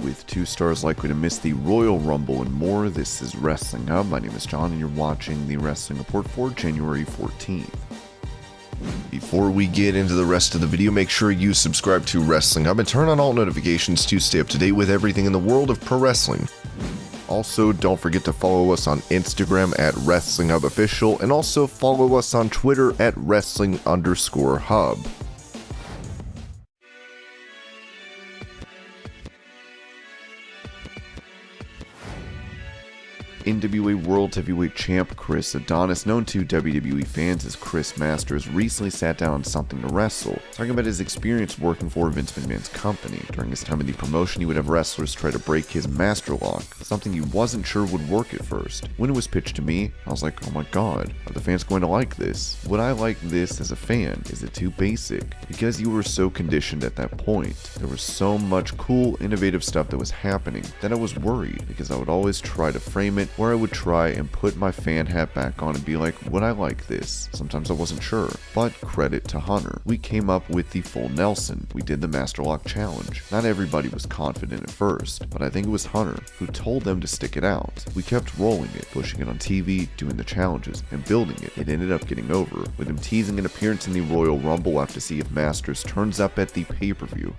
with 2 stars likely to miss the Royal Rumble and more. This is Wrestling Hub. My name is John and you're watching the Wrestling Report for January 14th. Before we get into the rest of the video, make sure you subscribe to Wrestling Hub and turn on all notifications to stay up to date with everything in the world of pro wrestling. Also, don't forget to follow us on Instagram at WrestlingHubOfficial and also follow us on Twitter at Wrestling_Hub. NWA World Heavyweight Champ Chris Adonis, known to WWE fans as Chris Masters, recently sat down on Something to Wrestle, talking about his experience working for Vince McMahon's company. During his time in the promotion, he would have wrestlers try to break his Masterlock, something he wasn't sure would work at first. When it was pitched to me, I was like, oh my god, are the fans going to like this? Would I like this as a fan? Is it too basic? Because you were so conditioned at that point. There was so much cool, innovative stuff that was happening that I was worried, because I would always try to frame it where I would try and put my fan hat back on and be like, would I like this? Sometimes I wasn't sure, but credit to Hunter. We came up with the full Nelson. We did the Masterlock challenge. Not everybody was confident at first, but I think it was Hunter who told them to stick it out. We kept rolling it, pushing it on TV, doing the challenges, and building it. It ended up getting over, with him teasing an appearance in the Royal Rumble. We'll have to see if Masters turns up at the pay-per-view.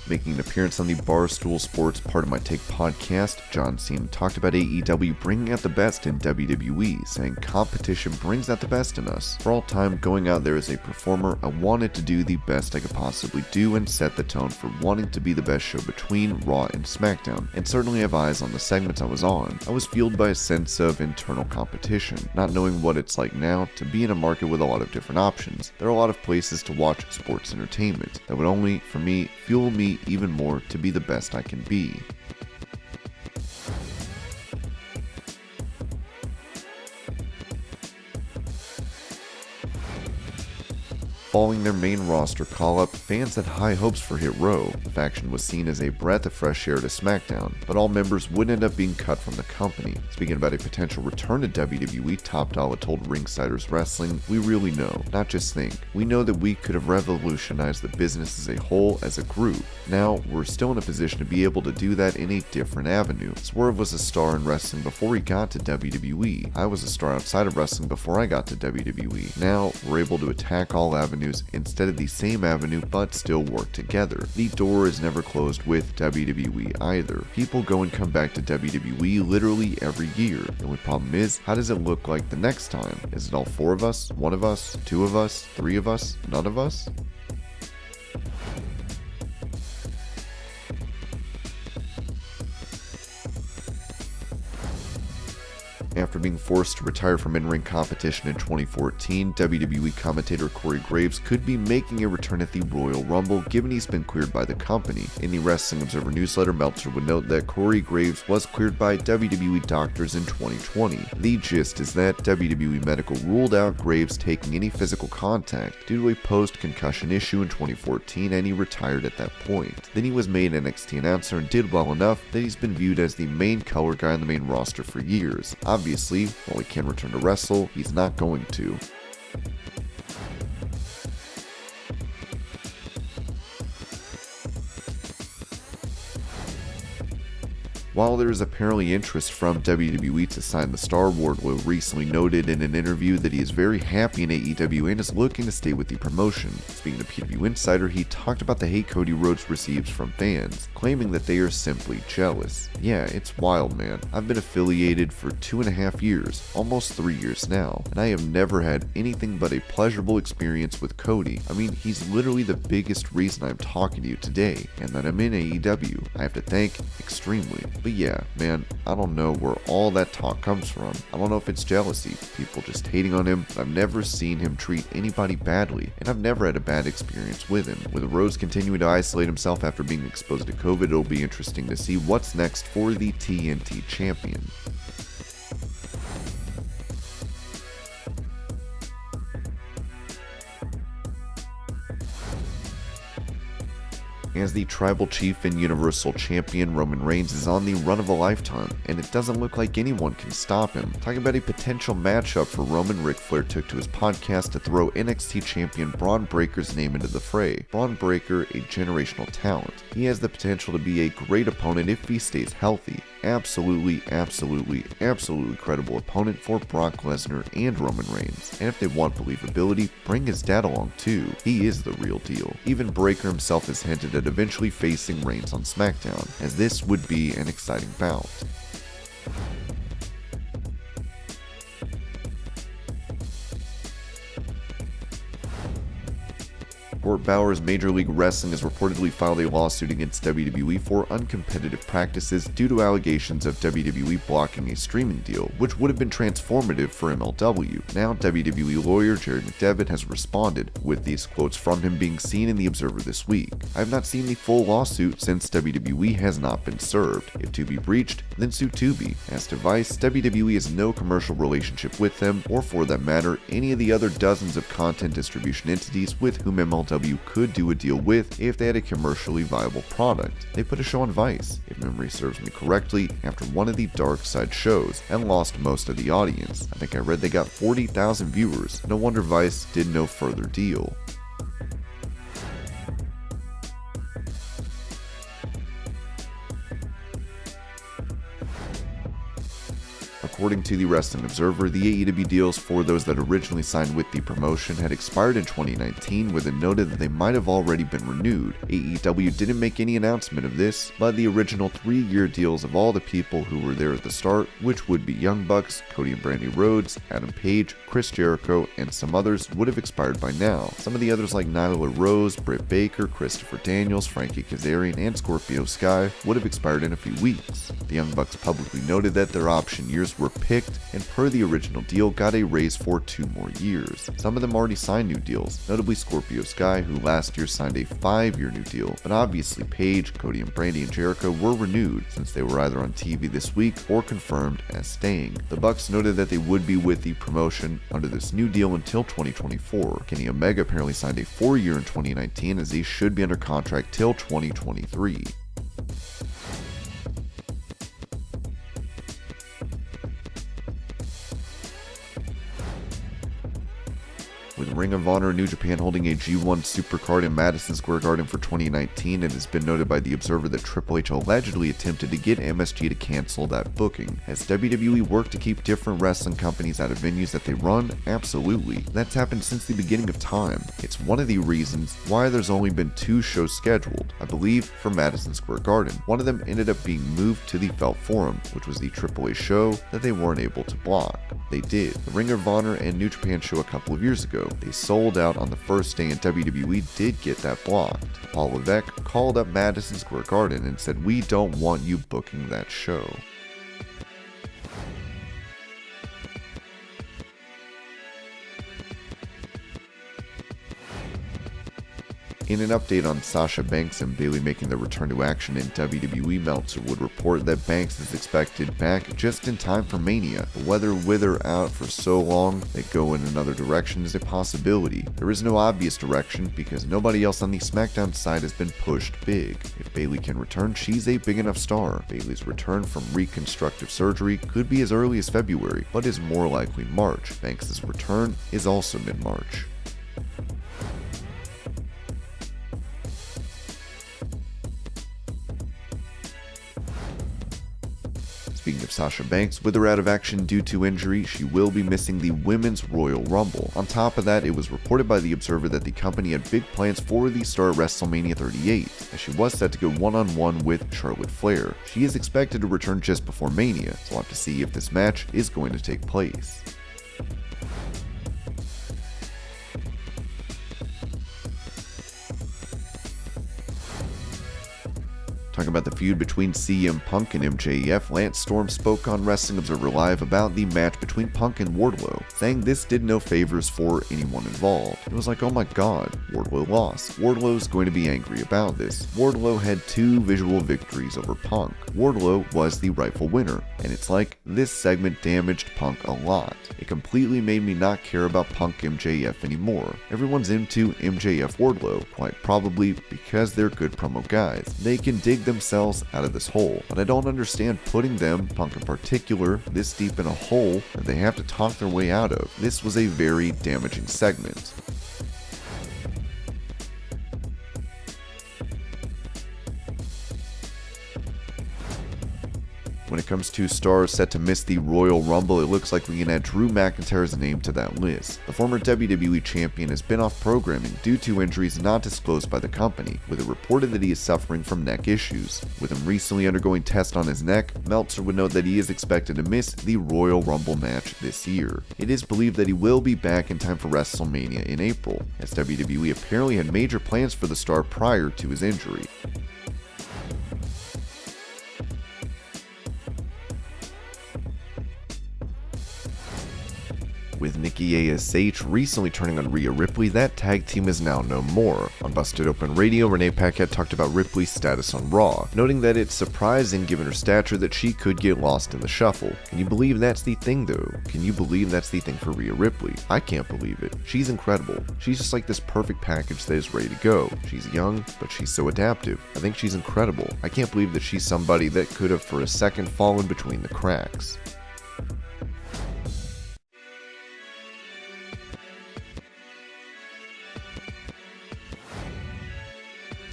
Making an appearance on the Barstool Sports Part of My Take podcast, John Cena talked about AEW bringing out the best in WWE, saying competition brings out the best in us. For all time, going out there as a performer, I wanted to do the best I could possibly do and set the tone for wanting to be the best show between Raw and SmackDown, and certainly have eyes on the segments I was on. I was fueled by a sense of internal competition, not knowing what it's like now to be in a market with a lot of different options. There are a lot of places to watch sports entertainment that would only, for me, fuel me even more to be the best I can be. Following their main roster call-up, fans had high hopes for Hit Row. The faction was seen as a breath of fresh air to SmackDown, but all members would end up being cut from the company. Speaking about a potential return to WWE, Top Dolla told Ringsiders Wrestling, "We really know, not just think. We know that we could have revolutionized the business as a whole, as a group. Now, we're still in a position to be able to do that in a different avenue. Swerve was a star in wrestling before he got to WWE. I was a star outside of wrestling before I got to WWE. Now, we're able to attack all avenues instead of the same avenue, but still work together. The door is never closed with WWE either. People go and come back to WWE literally every year. The only problem is, how does it look like the next time? Is it all 4 of us, 1 of us, 2 of us, 3 of us, none of us?" After being forced to retire from in-ring competition in 2014, WWE commentator Corey Graves could be making a return at the Royal Rumble, given he's been cleared by the company. In the Wrestling Observer newsletter, Meltzer would note that Corey Graves was cleared by WWE doctors in 2020. The gist is that WWE Medical ruled out Graves taking any physical contact due to a post-concussion issue in 2014, and he retired at that point. Then he was made NXT announcer and did well enough that he's been viewed as the main color guy on the main roster for years. Obviously, while he can return to wrestle, he's not going to. While there is apparently interest from WWE to sign the star, Wardlow recently noted in an interview that he is very happy in AEW and is looking to stay with the promotion. Speaking to PW Insider, he talked about the hate Cody Rhodes receives from fans, claiming that they are simply jealous. Yeah, it's wild, man. I've been affiliated for 2.5 years, almost 3 years now, and I have never had anything but a pleasurable experience with Cody. I mean, he's literally the biggest reason I'm talking to you today, and that I'm in AEW. I have to thank extremely. But yeah, man, I don't know where all that talk comes from. I don't know if it's jealousy, people just hating on him. I've never seen him treat anybody badly, and I've never had a bad experience with him. With Rhodes continuing to isolate himself after being exposed to COVID, it'll be interesting to see what's next for the TNT champion. As the Tribal Chief and Universal Champion, Roman Reigns is on the run of a lifetime, and it doesn't look like anyone can stop him. Talking about a potential matchup for Roman, Ric Flair took to his podcast to throw NXT Champion Bron Breakker's name into the fray. Bron Breakker, a generational talent. He has the potential to be a great opponent if he stays healthy. Absolutely credible opponent for Brock Lesnar and Roman Reigns. And if they want believability, bring his dad along too. He is the real deal. Even Breakker himself has hinted at eventually facing Reigns on SmackDown, as this would be an exciting bout. Court Bauer's Major League Wrestling has reportedly filed a lawsuit against WWE for uncompetitive practices due to allegations of WWE blocking a streaming deal, which would have been transformative for MLW. Now, WWE lawyer Jerry McDevitt has responded, with these quotes from him being seen in The Observer this week. "I have not seen the full lawsuit since WWE has not been served. If Tubi breached, then sue Tubi. As to Vice, WWE has no commercial relationship with them, or for that matter, any of the other dozens of content distribution entities with whom MLW could do a deal with if they had a commercially viable product. They put a show on Vice, if memory serves me correctly, after one of the Dark Side shows, and lost most of the audience. I think I read they got 40,000 viewers. No wonder Vice did no further deal." According to the Wrestling Observer, the AEW deals for those that originally signed with the promotion had expired in 2019, with it noted that they might have already been renewed. AEW didn't make any announcement of this, but the original 3-year deals of all the people who were there at the start, which would be Young Bucks, Cody and Brandi Rhodes, Adam Page, Chris Jericho, and some others, would have expired by now. Some of the others like Nyla Rose, Britt Baker, Christopher Daniels, Frankie Kazarian, and Scorpio Sky would have expired in a few weeks. The Young Bucks publicly noted that their option years were picked, and per the original deal got a raise for 2 more years. Some of them already signed new deals, notably Scorpio Sky, who last year signed a 5-year new deal, but obviously Page, Cody and Brandi and Jericho were renewed, since they were either on TV this week or confirmed as staying. The Bucks noted that they would be with the promotion under this new deal until 2024. Kenny Omega apparently signed a 4-year in 2019, as he should be under contract till 2023. With Ring of Honor and New Japan holding a G1 Supercard in Madison Square Garden for 2019, it has been noted by The Observer that Triple H allegedly attempted to get MSG to cancel that booking. Has WWE worked to keep different wrestling companies out of venues that they run? Absolutely. That's happened since the beginning of time. It's one of the reasons why there's only been 2 shows scheduled, I believe, for Madison Square Garden. One of them ended up being moved to the Felt Forum, which was the Triple H show that they weren't able to block. They did. The Ring of Honor and New Japan show a couple of years ago. They sold out on the first day, and WWE did get that blocked. Paul Levesque called up Madison Square Garden and said, "We don't want you booking that show." In an update on Sasha Banks and Bayley making their return to action in WWE, Meltzer would report that Banks is expected back just in time for Mania, but whether with or out for so long they go in another direction is a possibility. There is no obvious direction because nobody else on the SmackDown side has been pushed big. If Bayley can return, she's a big enough star. Bayley's return from reconstructive surgery could be as early as February, but is more likely March. Banks' return is also mid-March. Speaking of Sasha Banks, with her out of action due to injury, she will be missing the Women's Royal Rumble. On top of that, it was reported by The Observer that the company had big plans for the star at WrestleMania 38, as she was set to go one-on-one with Charlotte Flair. She is expected to return just before Mania, so we'll have to see if this match is going to take place. Talking about the feud between CM Punk and MJF, Lance Storm spoke on Wrestling Observer Live about the match between Punk and Wardlow, saying this did no favors for anyone involved. It was like, oh my god, Wardlow lost. Wardlow's going to be angry about this. Wardlow had 2 visual victories over Punk. Wardlow was the rightful winner, and it's like this segment damaged Punk a lot. It completely made me not care about Punk MJF anymore. Everyone's into MJF Wardlow, quite probably because they're good promo guys. They can dig themselves out of this hole, but I don't understand putting them, Punk in particular, this deep in a hole that they have to talk their way out of. This was a very damaging segment. When it comes to stars set to miss the Royal Rumble, it looks like we can add Drew McIntyre's name to that list. The former WWE champion has been off programming due to injuries not disclosed by the company, with it reported that he is suffering from neck issues. With him recently undergoing tests on his neck, Meltzer would note that he is expected to miss the Royal Rumble match this year. It is believed that he will be back in time for WrestleMania in April, as WWE apparently had major plans for the star prior to his injury. With Nikki ASH recently turning on Rhea Ripley, that tag team is now no more. On Busted Open Radio, Renee Paquette talked about Ripley's status on Raw, noting that it's surprising given her stature that she could get lost in the shuffle. Can you believe that's the thing though? Can you believe that's the thing for Rhea Ripley? I can't believe it. She's incredible. She's just like this perfect package that is ready to go. She's young, but she's so adaptive. I think she's incredible. I can't believe that she's somebody that could have for a second fallen between the cracks.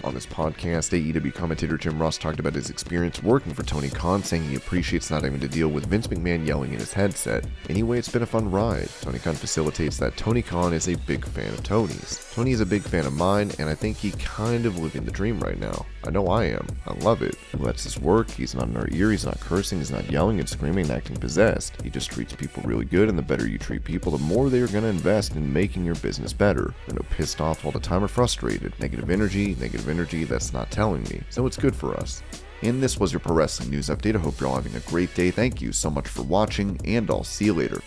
On this podcast, AEW commentator Jim Ross talked about his experience working for Tony Khan, saying he appreciates not having to deal with Vince McMahon yelling in his headset. Anyway, it's been a fun ride. Tony Khan facilitates that Tony Khan is a big fan of Tony's. Tony is a big fan of mine, and I think he kind of living the dream right now. I know I am. I love it. He lets us work, he's not in our ear, he's not cursing, he's not yelling and screaming and acting possessed. He just treats people really good, and the better you treat people, the more they are going to invest in making your business better. They're no pissed off all the time or frustrated. Negative energy, that's not telling me. So it's good for us. And this was your Pro Wrestling News Update. I hope you're all having a great day. Thank you so much for watching, and I'll see you later.